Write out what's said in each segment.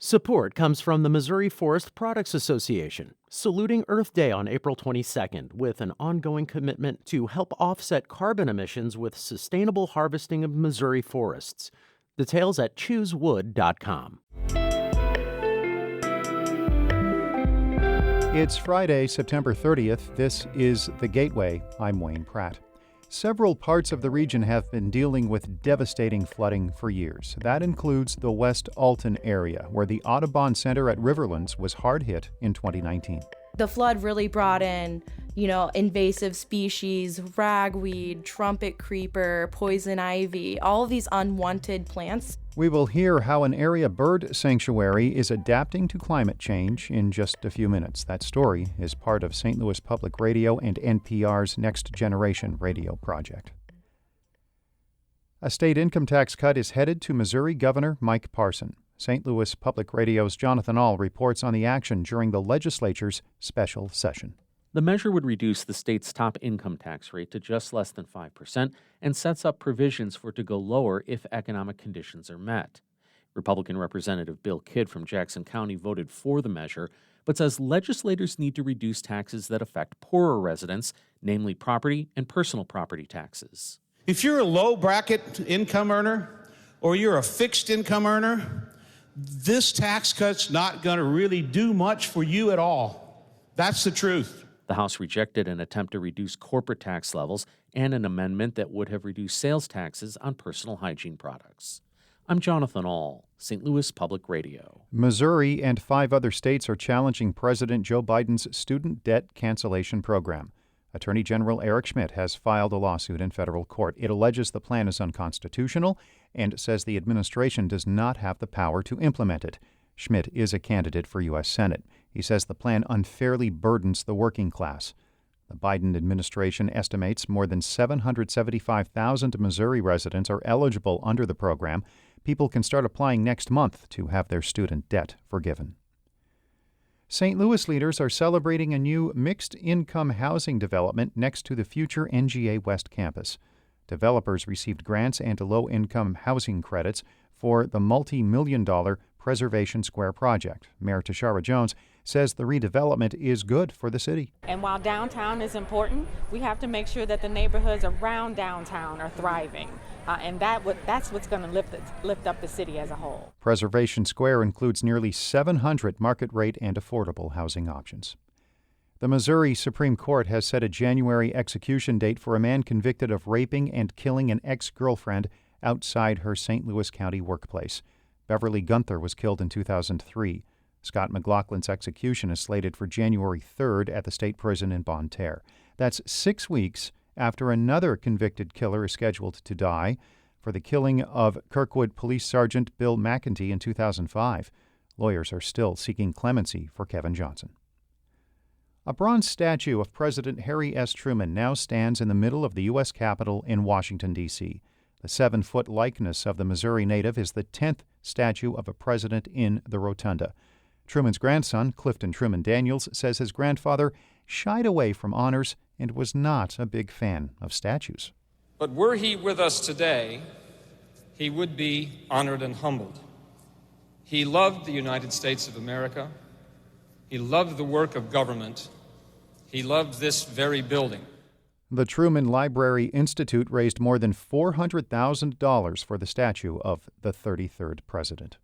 Support comes from the Missouri Forest Products Association, saluting Earth Day on April 22nd with an ongoing commitment to help offset carbon emissions with sustainable harvesting of Missouri forests. Details at choosewood.com. It's Friday, September 30th. This is The Gateway. I'm Wayne Pratt. Several parts of the region have been dealing with devastating flooding for years. That includes the West Alton area, where the Audubon Center at Riverlands was hard hit in 2019. The flood really brought in, invasive species, ragweed, trumpet creeper, poison ivy, all of these unwanted plants. We will hear how an area bird sanctuary is adapting to climate change in just a few minutes. That story is part of St. Louis Public Radio and NPR's Next Generation radio project. A state income tax cut is headed to Missouri Governor Mike Parson. St. Louis Public Radio's Jonathan Ahl reports on the action during the legislature's special session. The measure would reduce the state's top income tax rate to just less than 5% and sets up provisions for it to go lower if economic conditions are met. Republican Representative Bill Kidd from Jackson County voted for the measure, but says legislators need to reduce taxes that affect poorer residents, namely property and personal property taxes. If you're a low bracket income earner or you're a fixed income earner, this tax cut's not going to really do much for you at all. That's the truth. The House rejected an attempt to reduce corporate tax levels and an amendment that would have reduced sales taxes on personal hygiene products. I'm Jonathan Ahl, St. Louis Public Radio. Missouri and 5 other states are challenging President Joe Biden's student debt cancellation program. Attorney General Eric Schmidt has filed a lawsuit in federal court. It alleges the plan is unconstitutional and says the administration does not have the power to implement it. Schmidt is a candidate for U.S. Senate. He says the plan unfairly burdens the working class. The Biden administration estimates more than 775,000 Missouri residents are eligible under the program. People can start applying next month to have their student debt forgiven. St. Louis leaders are celebrating a new mixed-income housing development next to the future NGA West campus. Developers received grants and low-income housing credits for the multi-million-dollar Preservation Square project. Mayor Tashara Jones says the redevelopment is good for the city. And while downtown is important, we have to make sure that the neighborhoods around downtown are thriving. And that's what's going to lift up the city as a whole. Preservation Square includes nearly 700 market-rate and affordable housing options. The Missouri Supreme Court has set a January execution date for a man convicted of raping and killing an ex-girlfriend outside her St. Louis County workplace. Beverly Gunther was killed in 2003. Scott McLaughlin's execution is slated for January 3rd at the state prison in Bonne Terre. That's 6 weeks after another convicted killer is scheduled to die for the killing of Kirkwood Police Sergeant Bill McEntee in 2005. Lawyers are still seeking clemency for Kevin Johnson. A bronze statue of President Harry S. Truman now stands in the middle of the U.S. Capitol in Washington, D.C. The 7-foot likeness of the Missouri native is the 10th statue of a president in the rotunda. Truman's grandson, Clifton Truman Daniels, says his grandfather shied away from honors and was not a big fan of statues. But were he with us today, he would be honored and humbled. He loved the United States of America. He loved the work of government. He loved this very building. The Truman Library Institute raised more than $400,000 for the statue of the 33rd president.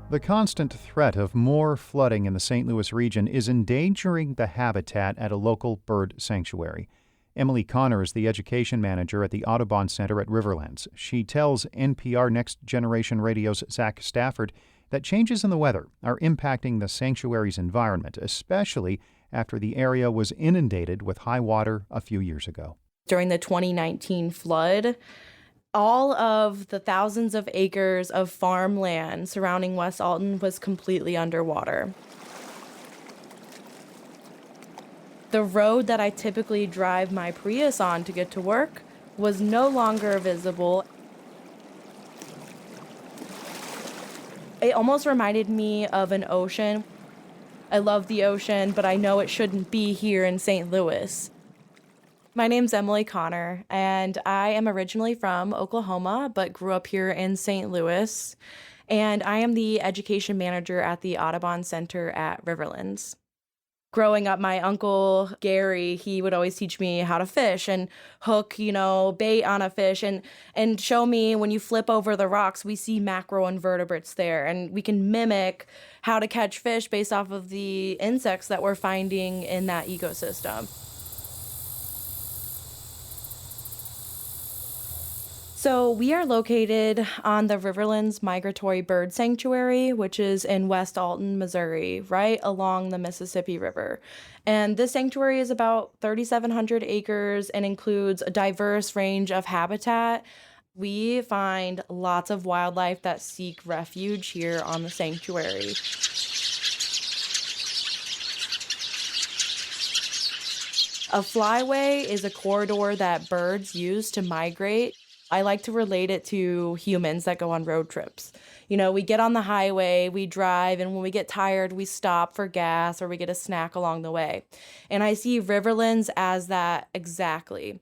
The constant threat of more flooding in the St. Louis region is endangering the habitat at a local bird sanctuary. Emily Connor is the education manager at the Audubon Center at Riverlands. She tells NPR Next Generation Radio's Zach Stafford that changes in the weather are impacting the sanctuary's environment, especially after the area was inundated with high water a few years ago. During the 2019 flood, all of the thousands of acres of farmland surrounding West Alton was completely underwater. The road that I typically drive my Prius on to get to work was no longer visible. It almost reminded me of an ocean. I love the ocean, but I know it shouldn't be here in St. Louis. My name's Emily Connor, and I am originally from Oklahoma, but grew up here in St. Louis. And I am the education manager at the Audubon Center at Riverlands. Growing up, my uncle Gary, he would always teach me how to fish and hook, bait on a fish and show me when you flip over the rocks, we see macroinvertebrates there, and we can mimic how to catch fish based off of the insects that we're finding in that ecosystem. So we are located on the Riverlands Migratory Bird Sanctuary, which is in West Alton, Missouri, right along the Mississippi River. And this sanctuary is about 3,700 acres and includes a diverse range of habitat. We find lots of wildlife that seek refuge here on the sanctuary. A flyway is a corridor that birds use to migrate. I like to relate it to humans that go on road trips. We get on the highway, we drive, and when we get tired, we stop for gas or we get a snack along the way. And I see Riverlands as that exactly.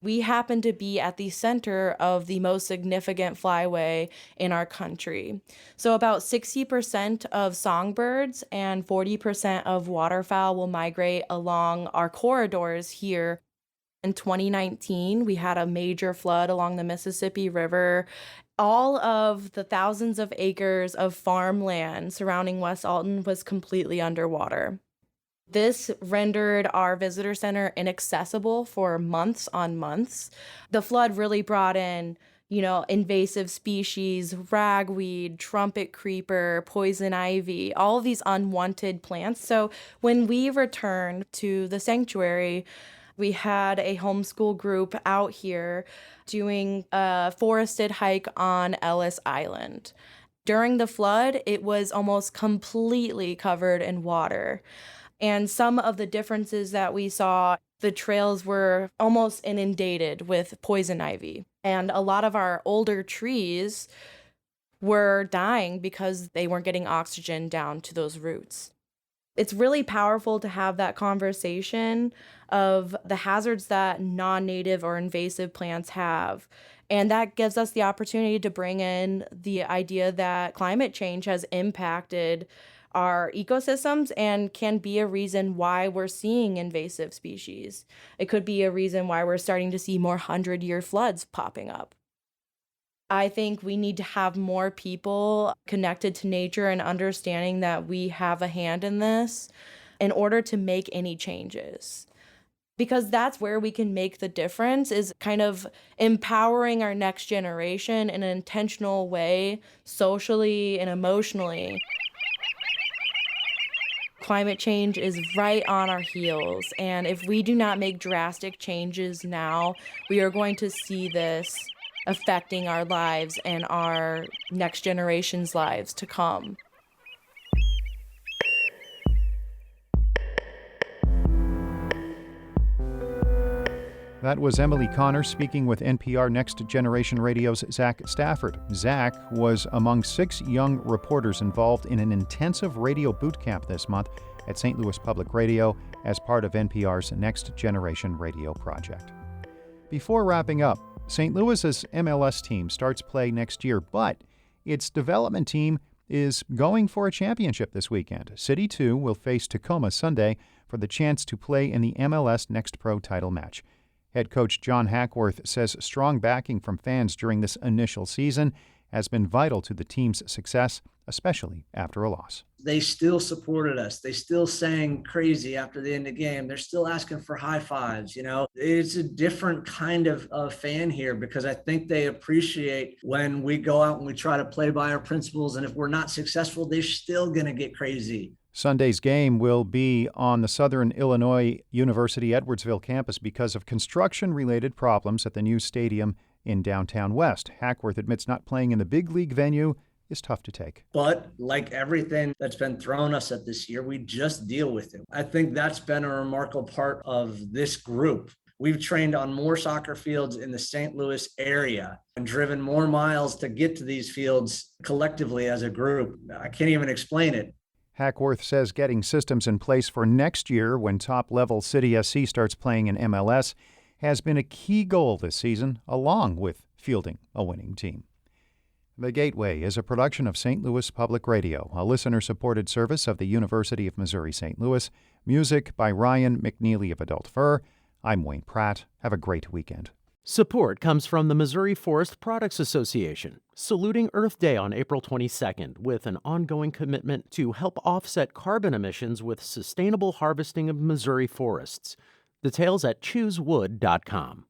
We happen to be at the center of the most significant flyway in our country. So about 60% of songbirds and 40% of waterfowl will migrate along our corridors here. In 2019, we had a major flood along the Mississippi River. All of the thousands of acres of farmland surrounding West Alton was completely underwater. This rendered our visitor center inaccessible for months on months. The flood really brought in, invasive species, ragweed, trumpet creeper, poison ivy, all of these unwanted plants. So when we returned to the sanctuary, we had a homeschool group out here doing a forested hike on Ellis Island. During the flood, it was almost completely covered in water. And some of the differences that we saw, the trails were almost inundated with poison ivy. And a lot of our older trees were dying because they weren't getting oxygen down to those roots. It's really powerful to have that conversation of the hazards that non-native or invasive plants have. And that gives us the opportunity to bring in the idea that climate change has impacted our ecosystems and can be a reason why we're seeing invasive species. It could be a reason why we're starting to see more 100-year floods popping up. I think we need to have more people connected to nature and understanding that we have a hand in this in order to make any changes. Because that's where we can make the difference, is kind of empowering our next generation in an intentional way, socially and emotionally. Climate change is right on our heels, and if we do not make drastic changes now, we are going to see this affecting our lives and our next generation's lives to come. That was Emily Connor speaking with NPR Next Generation Radio's Zach Stafford. Zach was among 6 young reporters involved in an intensive radio boot camp this month at St. Louis Public Radio as part of NPR's Next Generation Radio project. Before wrapping up, St. Louis's MLS team starts play next year, but its development team is going for a championship this weekend. City 2 will face Tacoma Sunday for the chance to play in the MLS Next Pro title match. Head coach John Hackworth says strong backing from fans during this initial season has been vital to the team's success, especially after a loss. They still supported us. They still sang crazy after the end of the game. They're still asking for high fives. It's a different kind of fan here because I think they appreciate when we go out and we try to play by our principles. And if we're not successful, they're still going to get crazy. Sunday's game will be on the Southern Illinois University Edwardsville campus because of construction-related problems at the new stadium in downtown West. Hackworth admits not playing in the big league venue is tough to take. But like everything that's been thrown us at this year, we just deal with it. I think that's been a remarkable part of this group. We've trained on more soccer fields in the St. Louis area and driven more miles to get to these fields collectively as a group. I can't even explain it. Hackworth says getting systems in place for next year when top-level City SC starts playing in MLS has been a key goal this season, along with fielding a winning team. The Gateway is a production of St. Louis Public Radio, a listener-supported service of the University of Missouri-St. Louis. Music by Ryan McNeely of Adult Fur. I'm Wayne Pratt. Have a great weekend. Support comes from the Missouri Forest Products Association, saluting Earth Day on April 22nd with an ongoing commitment to help offset carbon emissions with sustainable harvesting of Missouri forests. Details at choosewood.com.